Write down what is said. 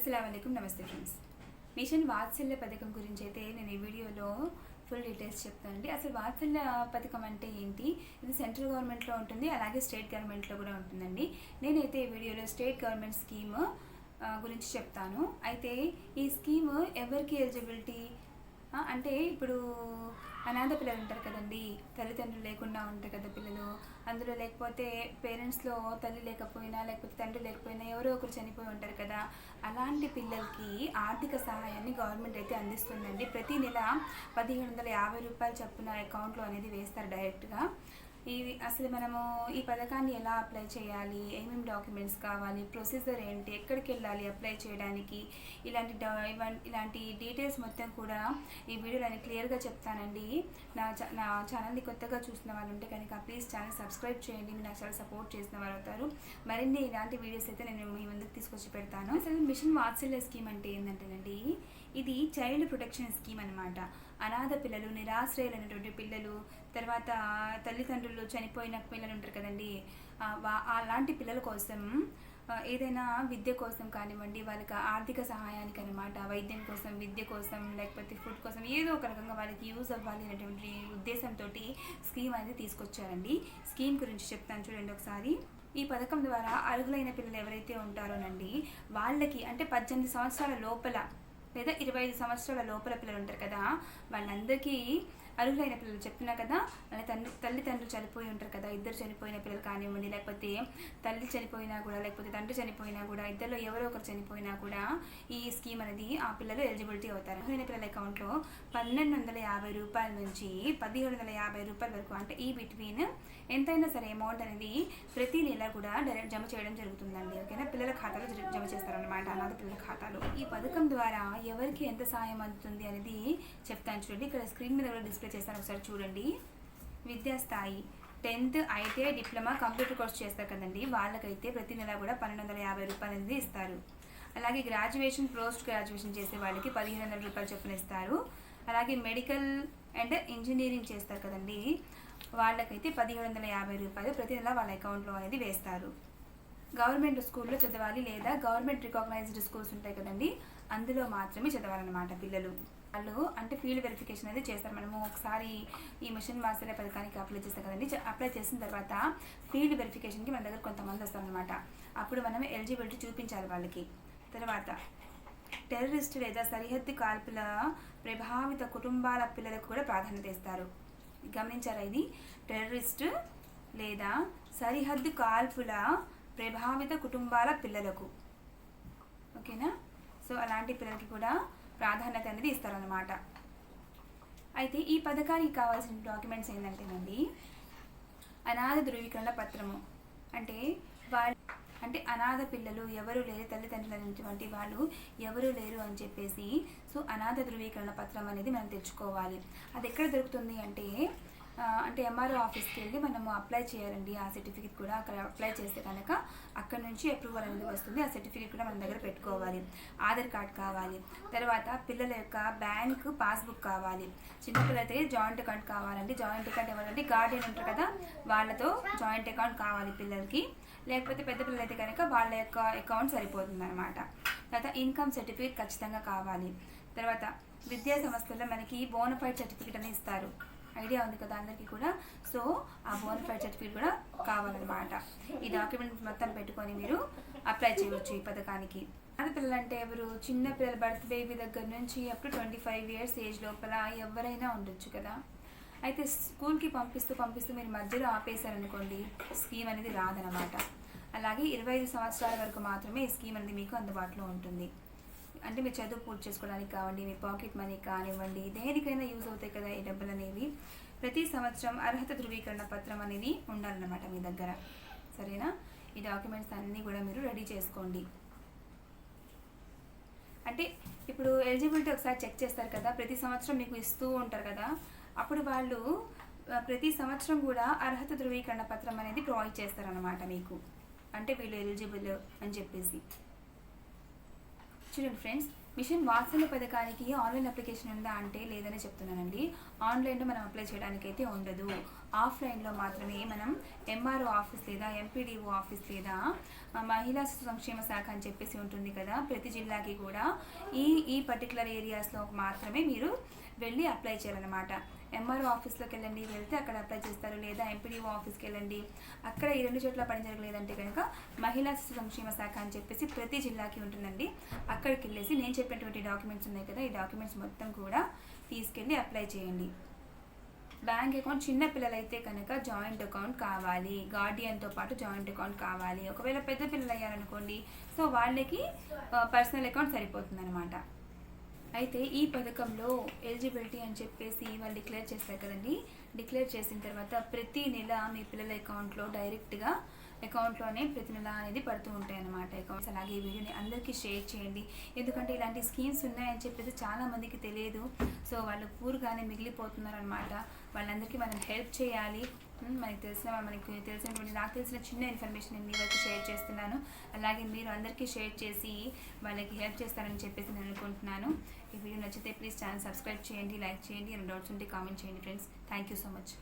अस्सलामुअलैकुम नमస్తే friends machine వాత్సల్య పథకం గురించి అయితే నేను ఈ వీడియోలో ఫుల్ డీటెయిల్స్ చెప్తానండి. అసలు వాత్సల్య పథకం అంటే ఏంటి? ఇది సెంట్రల్ గవర్నమెంట్లో ఉంటుంది, అలాగే స్టేట్ గవర్నమెంట్లో కూడా ఉంటుందండి. నేనైతే ఈ వీడియోలో స్టేట్ గవర్నమెంట్ స్కీమ్ గురించి చెప్తాను. అయితే ఈ స్కీమ్ ఎవరికి ఎలిజిబిలిటీ అంటే ఇప్పుడు అనాథ పిల్లలు ఉంటారు కదండి, తల్లిదండ్రులు లేకుండా ఉంటారు కదా పిల్లలు. అందులో లేకపోతే పేరెంట్స్లో తల్లి లేకపోయినా లేకపోతే తండ్రి లేకపోయినా ఎవరో ఒకరు చనిపోయి ఉంటారు కదా, అలాంటి పిల్లలకి ఆర్థిక సహాయాన్ని గవర్నమెంట్ అయితే అందిస్తుందండి. ప్రతి నెల 1750 రూపాయలు చొప్పున అకౌంట్లో అనేది వేస్తారు డైరెక్ట్గా. అసలు మనము ఈ పథకాన్ని ఎలా అప్లై చేయాలి, ఏమేమి డాక్యుమెంట్స్ కావాలి, ప్రొసీజర్ ఏంటి, ఎక్కడికి వెళ్ళాలి అప్లై చేయడానికి, ఇలాంటి డీటెయిల్స్ మొత్తం కూడా ఈ వీడియోలో నేను క్లియర్గా చెప్తానండి. నా ఛానల్ని కొత్తగా చూసిన వాళ్ళు ఉంటే కనుక ప్లీజ్ ఛానల్ సబ్స్క్రైబ్ చేయండి. మీరు నాకు చాలా సపోర్ట్ చేసిన వాళ్ళు అవుతారు. మరిన్ని ఇలాంటి వీడియోస్ అయితే నేను మీ ముందుకు తీసుకొచ్చి పెడతాను. అసలు మిషన్ వాత్సల్య స్కీమ్ అంటే ఏంటంటేనండి, ఇది చైల్డ్ ప్రొటెక్షన్ స్కీమ్ అనమాట. అనాథ పిల్లలు, నిరాశ్రయులైనటువంటి పిల్లలు, తర్వాత తల్లిదండ్రులు చనిపోయిన పిల్లలు ఉంటారు కదండి, అలాంటి పిల్లల కోసం ఏదైనా విద్య కోసం కానివ్వండి, వాళ్ళకి ఆర్థిక సహాయానికి అనమాట, వైద్యం కోసం, విద్య కోసం, లేకపోతే ఫుడ్ కోసం ఏదో ఒక రకంగా వాళ్ళకి యూజ్ అవ్వాలి అనేటువంటి ఉద్దేశంతో స్కీమ్ అనేది తీసుకొచ్చారండి. స్కీమ్ గురించి చెప్తాను చూడండి ఒకసారి. ఈ పథకం ద్వారా అర్హులైన పిల్లలు ఎవరైతే ఉంటారోనండి వాళ్ళకి, అంటే 18 సంవత్సరాల లోపల లేదా 25 సంవత్సరాల లోపల పిల్లలు ఉంటారు కదా, వాళ్ళందరికీ అర్హులైన పిల్లలు చెప్తున్నా కదా. వాళ్ళ తల్లిదండ్రులు చనిపోయి ఉంటారు కదా, ఇద్దరు చనిపోయిన పిల్లలు కానివ్వండి, లేకపోతే తల్లి చనిపోయినా కూడా లేకపోతే తండ్రి చనిపోయినా కూడా, ఇద్దరిలో ఎవరో ఒకరు చనిపోయినా కూడా ఈ స్కీమ్ అనేది ఆ పిల్లలు ఎలిజిబిలిటీ అవుతారు. అర్హులైన పిల్లల అకౌంట్లో 1250 రూపాయల నుంచి 1750 రూపాయల వరకు, అంటే ఈ బిట్వీన్ ఎంతైనా సరే అమౌంట్ అనేది ప్రతి నెల కూడా డైరెక్ట్ జమ చేయడం జరుగుతుందండి. ఓకేనా, పిల్లల ఖాతాలో జమ చేస్తారనమాట, అనాథ పిల్లల ఖాతాలో. ఈ పథకం ద్వారా ఎవరికి ఎంత సాయం అందుతుంది అనేది చెప్తాను చూడండి. ఇక్కడ స్క్రీన్ మీద కూడా డిస్ప్లే చేస్తాను, ఒకసారి చూడండి. విద్యాస్థాయి 10th ITI diploma computer course చేస్తారు కదండి, వాళ్ళకైతే ప్రతి నెల కూడా 1250 రూపాయలు అనేది ఇస్తారు. అలాగే గ్రాడ్యుయేషన్, పోస్ట్ గ్రాడ్యుయేషన్ చేసే వాళ్ళకి 1500 రూపాయలు చొప్పున ఇస్తారు. అలాగే మెడికల్ అండ్ ఇంజనీరింగ్ చేస్తారు కదండి, వాళ్ళకైతే 1750 రూపాయలు ప్రతి నెల వాళ్ళ అకౌంట్లో అనేది వేస్తారు. గవర్నమెంట్ స్కూల్లో చదవాలి లేదా గవర్నమెంట్ రికగ్నైజ్డ్ స్కూల్స్ ఉంటాయి కదండి, అందులో మాత్రమే చదవాలన్నమాట పిల్లలు. వాళ్ళు అంటే ఫీల్డ్ వెరిఫికేషన్ అనేది చేస్తారు. మనము ఒకసారి ఈ మిషన్ వాత్సల్య పథకానికి అప్లై చేస్తాం కదండి, అప్లై చేసిన తర్వాత ఫీల్డ్ వెరిఫికేషన్కి మన దగ్గర కొంతమంది వస్తారనమాట. అప్పుడు మనం ఎలిజిబిలిటీ చూపించాలి వాళ్ళకి. తర్వాత టెర్రరిస్ట్ లేదా సరిహద్దు కాల్పుల ప్రభావిత కుటుంబాల పిల్లలకు కూడా ప్రాధాన్యత ఇస్తారు. గమనించారా, ఇది టెర్రరిస్ట్ లేదా సరిహద్దు కాల్పుల ప్రభావిత కుటుంబాల పిల్లలకు. ఓకేనా, సో అలాంటి పిల్లలకి కూడా ప్రాధాన్యత అనేది ఇస్తారనమాట. అయితే ఈ పథకానికి కావాల్సిన డాక్యుమెంట్స్ ఏంటంటేనండి, అనాథ ధృవీకరణ పత్రము, అంటే అనాథ పిల్లలు ఎవరు లేరు, తల్లిదండ్రులు అనేటువంటి వాళ్ళు ఎవరు లేరు అని చెప్పేసి, సో అనాథ ధృవీకరణ పత్రం అనేది మనం తెచ్చుకోవాలి. అది ఎక్కడ దొరుకుతుంది అంటే MRO ఆఫీస్కి వెళ్ళి మనము అప్లై చేయాలండి. ఆ సర్టిఫికేట్ కూడా అక్కడ అప్లై చేస్తే కనుక అక్కడ నుంచి అప్రూవల్ అనేది వస్తుంది. ఆ సర్టిఫికేట్ కూడా మన దగ్గర పెట్టుకోవాలి. ఆధార్ కార్డ్ కావాలి. తర్వాత పిల్లల యొక్క బ్యాంక్ పాస్బుక్ కావాలి. చిన్నపిల్లలైతే జాయింట్ అకౌంట్ కావాలండి. జాయింట్ అకౌంట్ ఎవరంటే గార్డియన్ ఉంటారు కదా, వాళ్ళతో జాయింట్ అకౌంట్ కావాలి పిల్లలకి. లేకపోతే పెద్ద పిల్లలైతే కనుక వాళ్ళ యొక్క అకౌంట్ సరిపోతుంది అనమాట. తర్వాత ఇన్కమ్ సర్టిఫికేట్ ఖచ్చితంగా కావాలి. తర్వాత విద్యా సంస్థల్లో మనకి బోనఫైడ్ సర్టిఫికేట్ అని ఇస్తారు, ఐడియా ఉంది కదా అందరికీ కూడా. సో ఆ బోనఫైడ్ సర్టిఫికేట్ కూడా కావాలన్నమాట. ఈ డాక్యుమెంట్స్ మొత్తం పెట్టుకొని మీరు అప్లై చేయవచ్చు ఈ పథకానికి. ఆడపిల్లలు అంటే ఎవరు? చిన్న పిల్లలు, బర్త్ బేబీ దగ్గర నుంచి అప్ టు 25 years ఏజ్ లోపల ఎవరైనా ఉండొచ్చు కదా. అయితే స్కూల్కి పంపిస్తూ మీరు మధ్యలో ఆపేశారనుకోండి, స్కీమ్ అనేది రాదనమాట. అలాగే 25 సంవత్సరాల వరకు మాత్రమే ఈ స్కీమ్ అనేది మీకు అందుబాటులో ఉంటుంది. అంటే మీరు చదువు పూర్తి చేసుకోవడానికి కావండి, మీ పాకెట్ మనీ కానివ్వండి, దేనికైనా యూజ్ అవుతాయి కదా ఈ డబ్బులు అనేవి. ప్రతి సంవత్సరం అర్హత ధృవీకరణ పత్రం అనేది ఉండాలన్నమాట మీ దగ్గర. సరేనా, ఈ డాక్యుమెంట్స్ అన్నీ కూడా మీరు రెడీ చేసుకోండి. అంటే ఇప్పుడు ఎలిజిబిలిటీ ఒకసారి చెక్ చేస్తారు కదా, ప్రతి సంవత్సరం మీకు ఇస్తూ ఉంటారు కదా, అప్పుడు వాళ్ళు ప్రతి సంవత్సరం కూడా అర్హత ధృవీకరణ పత్రం అనేది ప్రొవైడ్ చేస్తారనమాట మీకు, అంటే వీళ్ళు ఎలిజిబుల్ అని చెప్పేసి. చూడండి ఫ్రెండ్స్, మిషన్ వాత్సల్య పథకానికి ఆన్లైన్ అప్లికేషన్ ఉందా అంటే లేదని చెప్తున్నానండి. ఆన్లైన్లో మనం అప్లై చేయడానికి అయితే ఉండదు. ఆఫ్లైన్లో మాత్రమే మనం ఎంఆర్ఓ ఆఫీస్ లేదా ఎంపీడీఓ ఆఫీస్ లేదా మహిళా శిశు సంక్షేమ శాఖ అని చెప్పేసి ఉంటుంది కదా, ప్రతి జిల్లాకి కూడా ఈ ఈ పర్టికులర్ ఏరియాస్లో మాత్రమే మీరు వెళ్ళి అప్లై చేయాలన్నమాట. ఎంఆర్ఓ ఆఫీస్లోకి వెళ్తే అక్కడ అప్లై చేస్తారు, లేదా ఎంపీడీఓ ఆఫీస్కి వెళ్ళండి, అక్కడ ఈ రెండు చోట్ల పని జరగలేదంటే కనుక మహిళా శిశు సంక్షేమ శాఖ అని చెప్పేసి ప్రతి జిల్లాకి ఉంటుందండి. అక్కడికి వెళ్ళేసి నేను చెప్పినటువంటి డాక్యుమెంట్స్ ఉన్నాయి కదా, ఈ డాక్యుమెంట్స్ మొత్తం కూడా తీసుకెళ్ళి అప్లై చేయండి. బ్యాంక్ అకౌంట్ చిన్న పిల్లలైతే కనుక జాయింట్ అకౌంట్ కావాలి, గార్డియన్తో పాటు జాయింట్ అకౌంట్ కావాలి. ఒకవేళ పెద్ద పిల్లలు అయ్యారనుకోండి, సో వాళ్ళకి పర్సనల్ అకౌంట్ సరిపోతుంది అనమాట. అయితే ఈ పథకంలో ఎలిజిబిలిటీ అని చెప్పేసి వాళ్ళు డిక్లేర్ చేస్తారు కదండి. డిక్లేర్ చేసిన తర్వాత ప్రతి నెల మీ పిల్లల అకౌంట్లో డైరెక్ట్గా అకౌంట్లోనే ప్రతి నెల అనేది పడుతూ ఉంటాయి అన్నమాట అకౌంట్స్. అలాగే ఈ వీడియోని అందరికీ షేర్ చేయండి, ఎందుకంటే ఇలాంటి స్కీమ్స్ ఉన్నాయని చెప్పేసి చాలామందికి తెలియదు. సో వాళ్ళు పూర్గానే మిగిలిపోతున్నారు అనమాట. వాళ్ళందరికీ మనం హెల్ప్ చేయాలి. మనకి తెలిసినటువంటి నాకు తెలిసిన చిన్న ఇన్ఫర్మేషన్ మీ వరకు షేర్ చేస్తున్నాను. అలాగే మీరు అందరికీ షేర్ చేసి వాళ్ళకి హెల్ప్ చేస్తారని చెప్పేసి నేను అనుకుంటున్నాను. ఈ వీడియో నచ్చితే ప్లీజ్ ఛానల్ సబ్స్క్రైబ్ చేయండి, లైక్ చేయండి, ఏమైనా డౌట్స్ ఉంటే కామెంట్ చేయండి friends. Thank you so much.